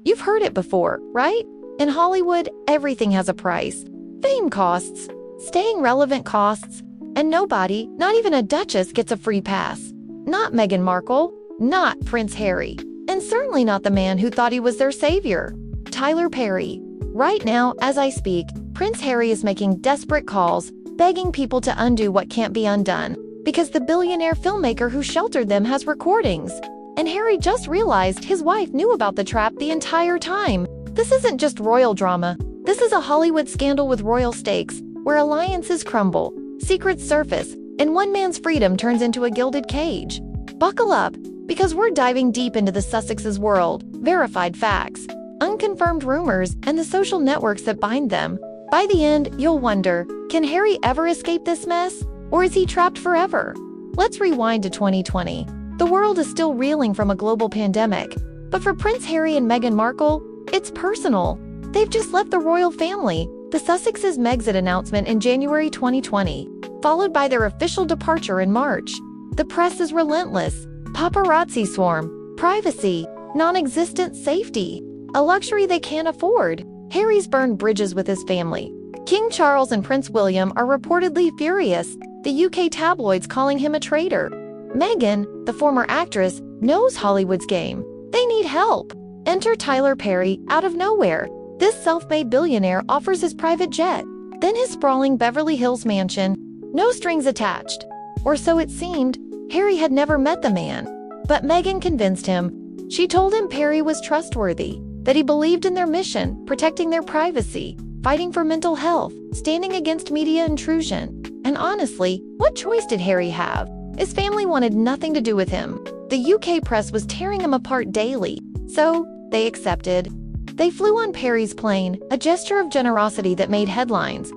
You've heard it before, right? In Hollywood, everything has a price. Fame costs, staying relevant costs, and nobody, not even a duchess, gets a free pass. Not Meghan Markle, not Prince Harry, and certainly not the man who thought he was their savior, Tyler Perry. Right now, as I speak, Prince Harry is making desperate calls, begging people to undo what can't be undone, because the billionaire filmmaker who sheltered them has recordings. And Harry just realized his wife knew about the trap the entire time. This isn't just royal drama. This is a Hollywood scandal with royal stakes, where alliances crumble, secrets surface, and one man's freedom turns into a gilded cage. Buckle up, because we're diving deep into the Sussexes' world, verified facts, unconfirmed rumors, and the social networks that bind them. By the end, you'll wonder, can Harry ever escape this mess? Or is he trapped forever? Let's rewind to 2020. The world is still reeling from a global pandemic. But for Prince Harry and Meghan Markle, it's personal. They've just left the royal family. The Sussexes' Megxit announcement in January 2020, followed by their official departure in March. The press is relentless. Paparazzi swarm. Privacy. Non-existent safety. A luxury they can't afford. Harry's burned bridges with his family. King Charles and Prince William are reportedly furious, the UK tabloids calling him a traitor. Meghan, the former actress, knows Hollywood's game. They need help. Enter Tyler Perry, out of nowhere. This self-made billionaire offers his private jet, then his sprawling Beverly Hills mansion, no strings attached. Or so it seemed. Harry had never met the man. But Meghan convinced him. She told him Perry was trustworthy, that he believed in their mission, protecting their privacy, fighting for mental health, standing against media intrusion. And honestly, what choice did Harry have? His family wanted nothing to do with him. The UK press was tearing him apart daily. So, they accepted. They flew on Perry's plane, a gesture of generosity that made headlines.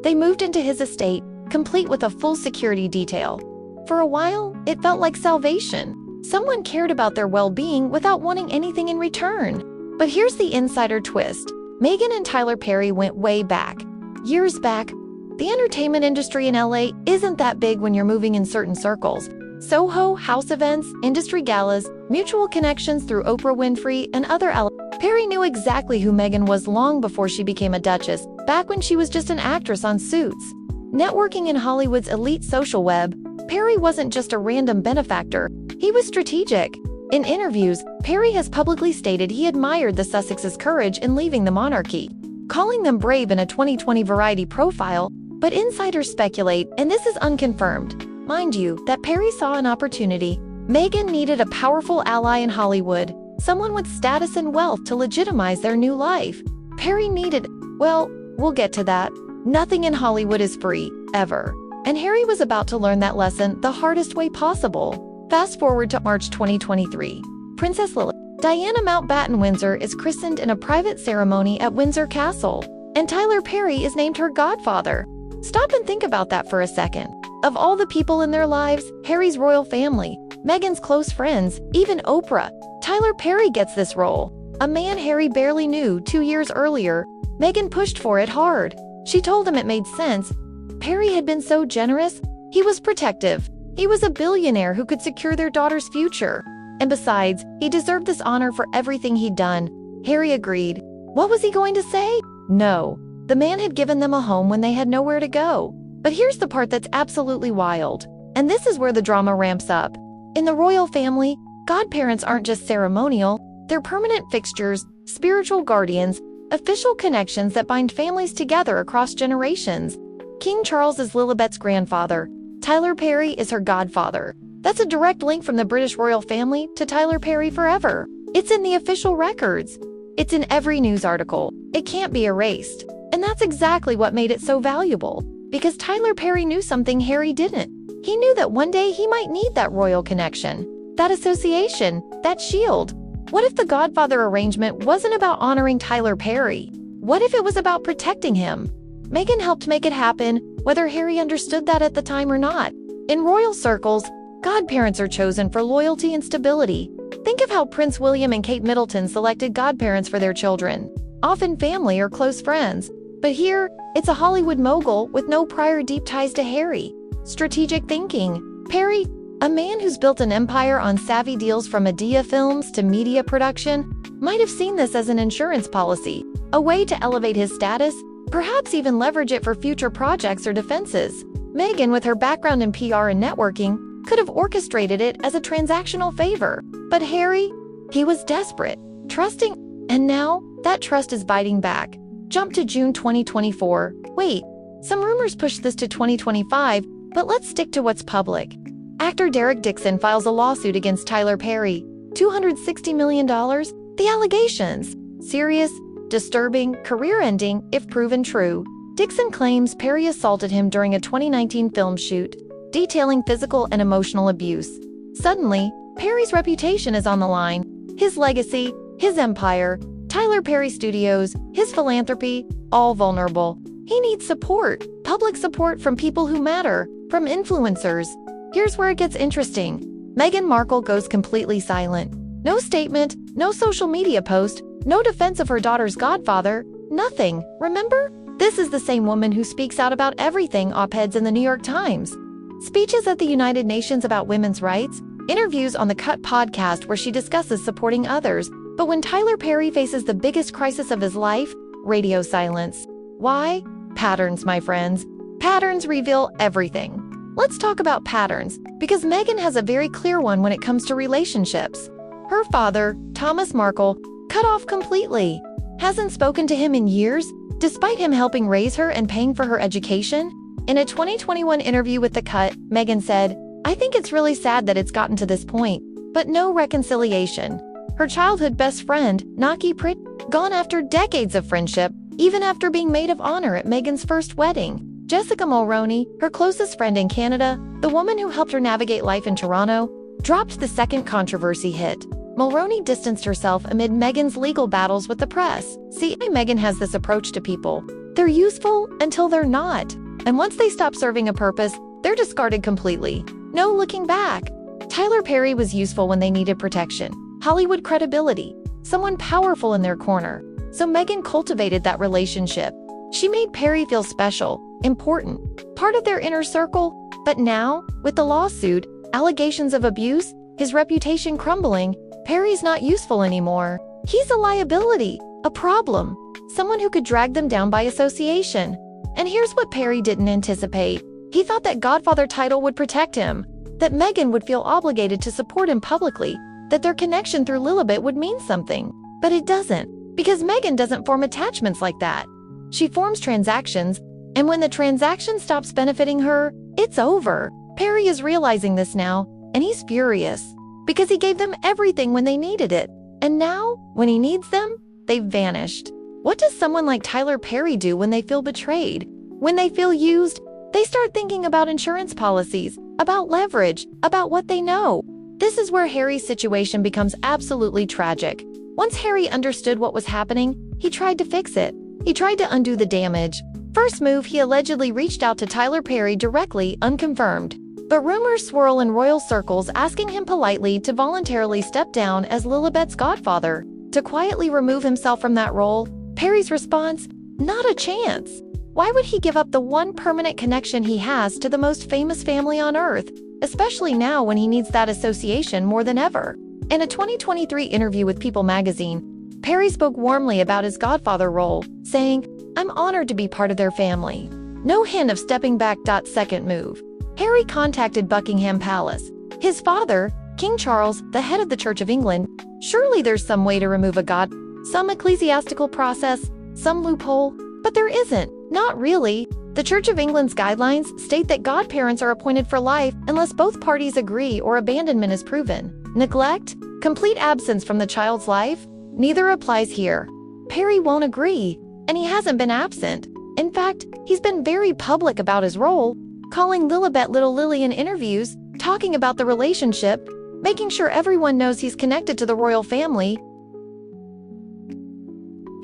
They moved into his estate, complete with a full security detail. For a while, it felt like salvation. Someone cared about their well-being without wanting anything in return. But here's the insider twist. Meghan and Tyler Perry went way back. Years back. The entertainment industry in LA isn't that big when you're moving in certain circles. Soho, house events, industry galas, mutual connections through Oprah Winfrey, and other Perry knew exactly who Meghan was long before she became a duchess, back when she was just an actress on Suits. Networking in Hollywood's elite social web, Perry wasn't just a random benefactor. He was strategic. In interviews, Perry has publicly stated he admired the Sussexes' courage in leaving the monarchy, calling them brave in a 2020 Variety profile. But insiders speculate, and this is unconfirmed, mind you, that Perry saw an opportunity. Meghan needed a powerful ally in Hollywood, someone with status and wealth to legitimize their new life. Perry needed, well, we'll get to that. Nothing in Hollywood is free, ever. And Harry was about to learn that lesson the hardest way possible. Fast forward to March 2023. Princess Lily Diana Mountbatten Windsor is christened in a private ceremony at Windsor Castle, and Tyler Perry is named her godfather. Stop and think about that for a second. Of all the people in their lives, Harry's royal family, Meghan's close friends, even Oprah, Tyler Perry gets this role. A man Harry barely knew 2 years earlier. Meghan pushed for it hard. She told him it made sense. Perry had been so generous. He was protective. He was a billionaire who could secure their daughter's future. And besides, he deserved this honor for everything he'd done. Harry agreed. What was he going to say? No. The man had given them a home when they had nowhere to go. But here's the part that's absolutely wild. And this is where the drama ramps up. In the royal family, godparents aren't just ceremonial. They're permanent fixtures, spiritual guardians, official connections that bind families together across generations. King Charles is Lilibet's grandfather. Tyler Perry is her godfather. That's a direct link from the British royal family to Tyler Perry forever. It's in the official records. It's in every news article. It can't be erased. And that's exactly what made it so valuable. Because Tyler Perry knew something Harry didn't. He knew that one day he might need that royal connection, that association, that shield. What if the godfather arrangement wasn't about honoring Tyler Perry? What if it was about protecting him? Meghan helped make it happen, whether Harry understood that at the time or not. In royal circles, godparents are chosen for loyalty and stability. Think of how Prince William and Kate Middleton selected godparents for their children. Often family or close friends. But here, it's a Hollywood mogul with no prior deep ties to Harry. Strategic thinking. Perry, a man who's built an empire on savvy deals from Medea films to media production, might have seen this as an insurance policy, a way to elevate his status, perhaps even leverage it for future projects or defenses. Meghan, with her background in PR and networking, could have orchestrated it as a transactional favor. But Harry, he was desperate, trusting, and now that trust is biting back. Jump to June 2024. Wait, some rumors push this to 2025, but let's stick to what's public. Actor Derek Dixon files a lawsuit against Tyler Perry. $260 million? The allegations. Serious, disturbing, career-ending, if proven true. Dixon claims Perry assaulted him during a 2019 film shoot, detailing physical and emotional abuse. Suddenly, Perry's reputation is on the line. His legacy, his empire, Tyler Perry Studios, his philanthropy, all vulnerable. He needs support, public support from people who matter, from influencers. Here's where it gets interesting. Meghan Markle goes completely silent. No statement, no social media post, no defense of her daughter's godfather, nothing. Remember? This is the same woman who speaks out about everything, op-eds in the New York Times, speeches at the United Nations about women's rights, interviews on the Cut podcast where she discusses supporting others. But when Tyler Perry faces the biggest crisis of his life, radio silence. Why? Patterns, my friends. Patterns reveal everything. Let's talk about patterns, because Meghan has a very clear one when it comes to relationships. Her father, Thomas Markle, cut off completely. Hasn't spoken to him in years, despite him helping raise her and paying for her education. In a 2021 interview with The Cut, Meghan said, "I think it's really sad that it's gotten to this point, but no reconciliation." Her childhood best friend, Naki Prit, gone after decades of friendship, even after being maid of honor at Meghan's first wedding. Jessica Mulroney, her closest friend in Canada, the woman who helped her navigate life in Toronto, dropped the second controversy hit. Mulroney distanced herself amid Meghan's legal battles with the press. See, Meghan has this approach to people. They're useful until they're not. And once they stop serving a purpose, they're discarded completely. No looking back. Tyler Perry was useful when they needed protection, Hollywood credibility, someone powerful in their corner. So Meghan cultivated that relationship. She made Perry feel special, important, part of their inner circle. But now, with the lawsuit, allegations of abuse, his reputation crumbling, Perry's not useful anymore. He's a liability, a problem, someone who could drag them down by association. And here's what Perry didn't anticipate. He thought that godfather title would protect him, that Meghan would feel obligated to support him publicly, that their connection through Lilibet would mean something. But it doesn't, because Meghan doesn't form attachments like that. She forms transactions, and when the transaction stops benefiting her, it's over. Perry is realizing this now, and he's furious, because he gave them everything when they needed it. And now, when he needs them, they've vanished. What does someone like Tyler Perry do when they feel betrayed? When they feel used, they start thinking about insurance policies, about leverage, about what they know. This is where Harry's situation becomes absolutely tragic. Once Harry understood what was happening, he tried to fix it. He tried to undo the damage. First move, he allegedly reached out to Tyler Perry directly, unconfirmed. But rumors swirl in royal circles asking him politely to voluntarily step down as Lilibet's godfather, to quietly remove himself from that role. Perry's response? Not a chance. Why would he give up the one permanent connection he has to the most famous family on earth, especially now when he needs that association more than ever? In a 2023 interview with People magazine, Perry spoke warmly about his godfather role, saying, "I'm honored to be part of their family." No hint of stepping back. Second move. Harry contacted Buckingham Palace. His father, King Charles, the head of the Church of England. Surely there's some way to remove a god, some ecclesiastical process, some loophole, but there isn't. Not really. The Church of England's guidelines state that godparents are appointed for life unless both parties agree or abandonment is proven. Neglect, complete absence from the child's life, neither applies here. Perry won't agree, and he hasn't been absent. In fact, he's been very public about his role, calling Lilibet Little Lily in interviews, talking about the relationship, making sure everyone knows he's connected to the royal family.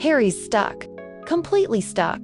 Harry's stuck. Completely stuck.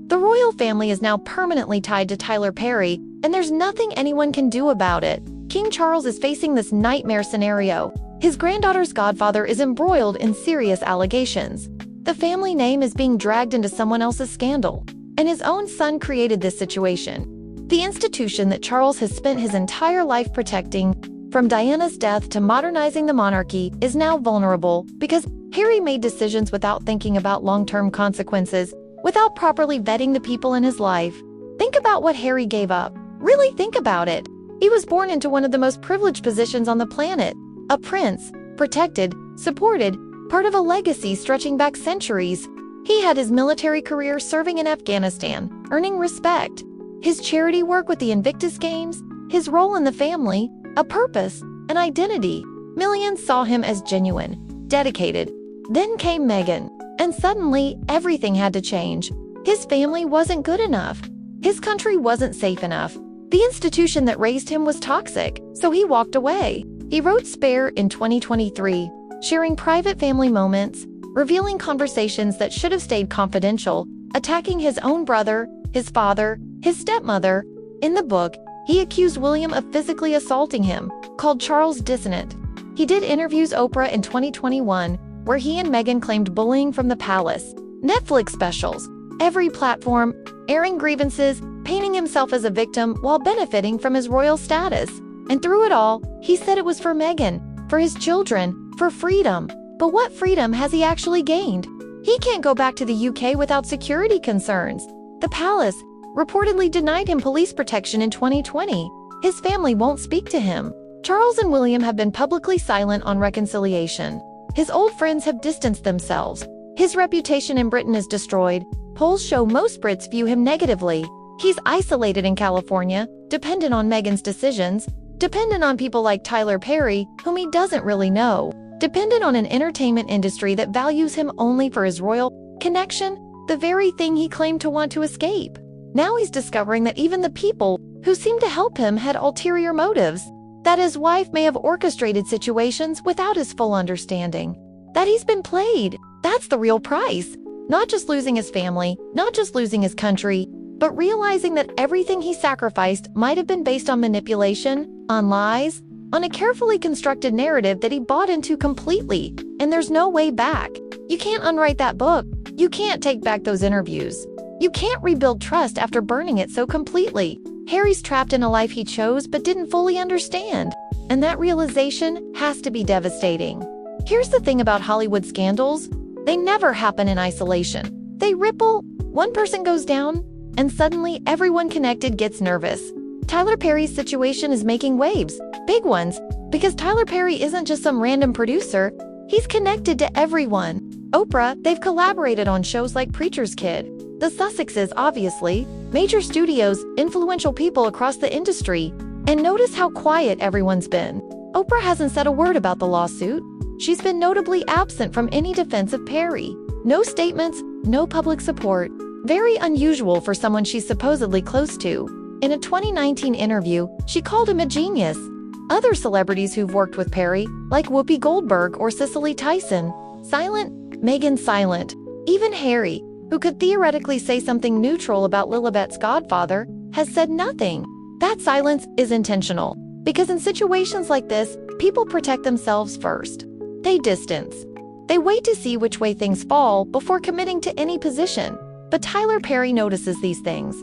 The royal family is now permanently tied to Tyler Perry, and there's nothing anyone can do about it. King Charles is facing this nightmare scenario. His granddaughter's godfather is embroiled in serious allegations. The family name is being dragged into someone else's scandal, and his own son created this situation. The institution that Charles has spent his entire life protecting, from Diana's death to modernizing the monarchy, is now vulnerable because Harry made decisions without thinking about long-term consequences, without properly vetting the people in his life. Think about what Harry gave up. Really think about it. He was born into one of the most privileged positions on the planet. A prince, protected, supported, part of a legacy stretching back centuries. He had his military career serving in Afghanistan, earning respect. His charity work with the Invictus Games, his role in the family, a purpose, an identity. Millions saw him as genuine, dedicated. Then came Meghan, and suddenly everything had to change. His family wasn't good enough. His country wasn't safe enough. The institution that raised him was toxic, so he walked away. He wrote Spare in 2023, sharing private family moments, revealing conversations that should have stayed confidential, attacking his own brother, his father, his stepmother. In the book, he accused William of physically assaulting him, called Charles dissonant. He did interviews Oprah in 2021, where he and Meghan claimed bullying from the palace. Netflix specials, every platform, airing grievances, painting himself as a victim while benefiting from his royal status. And through it all, he said it was for Meghan, for his children, for freedom. But what freedom has he actually gained? He can't go back to the UK without security concerns. The palace reportedly denied him police protection in 2020. His family won't speak to him. Charles and William have been publicly silent on reconciliation. His old friends have distanced themselves. His reputation in Britain is destroyed. Polls show most Brits view him negatively. He's isolated in California, dependent on Meghan's decisions, dependent on people like Tyler Perry, whom he doesn't really know, dependent on an entertainment industry that values him only for his royal connection, the very thing he claimed to want to escape. Now he's discovering that even the people who seemed to help him had ulterior motives, that his wife may have orchestrated situations without his full understanding, that he's been played. That's the real price. Not just losing his family, not just losing his country, but realizing that everything he sacrificed might have been based on manipulation, on lies, on a carefully constructed narrative that he bought into completely, and there's no way back. You can't unwrite that book. You can't take back those interviews. You can't rebuild trust after burning it so completely. Harry's trapped in a life he chose but didn't fully understand, and that realization has to be devastating. Here's the thing about Hollywood scandals. They never happen in isolation. They ripple, one person goes down, and suddenly everyone connected gets nervous. Tyler Perry's situation is making waves, big ones, because Tyler Perry isn't just some random producer. He's connected to everyone. Oprah, they've collaborated on shows like Preacher's Kid. The Sussexes, obviously, major studios, influential people across the industry. And notice how quiet everyone's been. Oprah hasn't said a word about the lawsuit. She's been notably absent from any defense of Perry. No statements, no public support. Very unusual for someone she's supposedly close to. In a 2019 interview, she called him a genius. Other celebrities who've worked with Perry, like Whoopi Goldberg or Cicely Tyson, silent. Meghan silent. Even Harry, who could theoretically say something neutral about Lilibet's godfather, has said nothing. That silence is intentional, because in situations like this, people protect themselves first. They distance. They wait to see which way things fall before committing to any position. But Tyler Perry notices these things.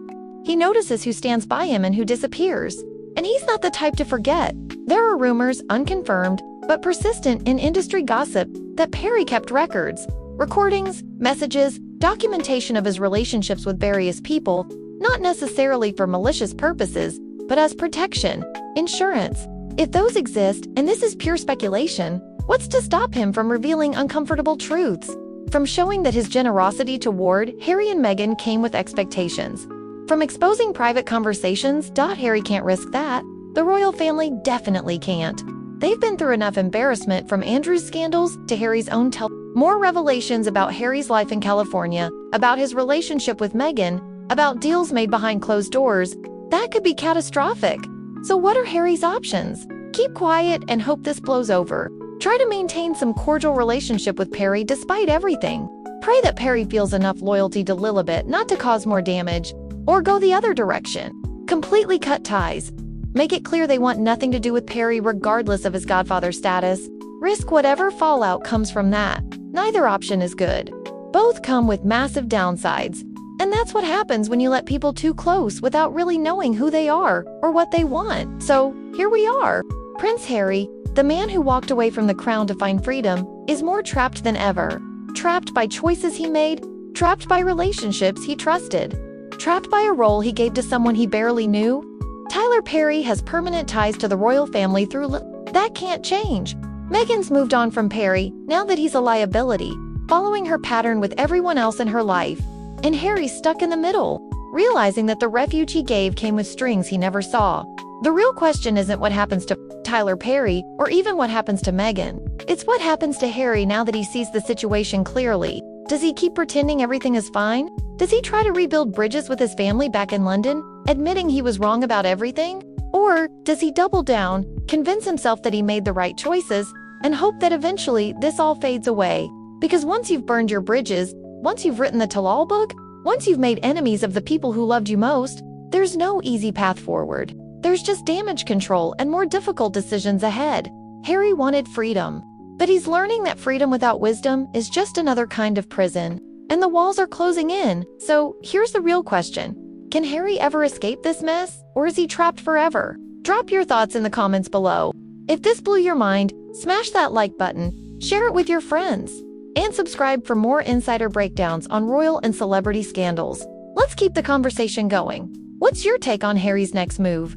He notices who stands by him and who disappears. And he's not the type to forget. There are rumors, unconfirmed, but persistent in industry gossip, that Perry kept records, recordings, messages, documentation of his relationships with various people, not necessarily for malicious purposes, but as protection, insurance. If those exist, and this is pure speculation, what's to stop him from revealing uncomfortable truths? From showing that his generosity toward Harry and Meghan came with expectations. From exposing private conversations. Harry can't risk that. The royal family definitely can't. They've been through enough embarrassment from Andrew's scandals to Harry's own more revelations about Harry's life in California, about his relationship with Meghan, about deals made behind closed doors. That could be catastrophic. So what are Harry's options? Keep quiet and hope this blows over. Try to maintain some cordial relationship with Perry despite everything. Pray that Perry feels enough loyalty to Lilibet not to cause more damage, or go the other direction. Completely cut ties. Make it clear they want nothing to do with Perry regardless of his godfather status. Risk whatever fallout comes from that. Neither option is good. Both come with massive downsides. And that's what happens when you let people too close without really knowing who they are or what they want. So, here we are. Prince Harry, the man who walked away from the crown to find freedom is more trapped than ever. Trapped by choices he made, trapped by relationships he trusted, trapped by a role he gave to someone he barely knew. Tyler Perry has permanent ties to the royal family through that can't change. Meghan's moved on from Perry now that he's a liability, following her pattern with everyone else in her life. And Harry's stuck in the middle, realizing that the refuge he gave came with strings he never saw. The real question isn't what happens to Tyler Perry or even what happens to Meghan. It's what happens to Harry now that he sees the situation clearly. Does he keep pretending everything is fine? Does he try to rebuild bridges with his family back in London, admitting he was wrong about everything? Or does he double down, convince himself that he made the right choices, and hope that eventually this all fades away? Because once you've burned your bridges, once you've written the tell-all book, once you've made enemies of the people who loved you most, there's no easy path forward. There's just damage control and more difficult decisions ahead. Harry wanted freedom, but he's learning that freedom without wisdom is just another kind of prison, and the walls are closing in. So here's the real question. Can Harry ever escape this mess, or is he trapped forever? Drop your thoughts in the comments below. If this blew your mind, smash that like button, share it with your friends, and subscribe for more insider breakdowns on royal and celebrity scandals. Let's keep the conversation going. What's your take on Harry's next move?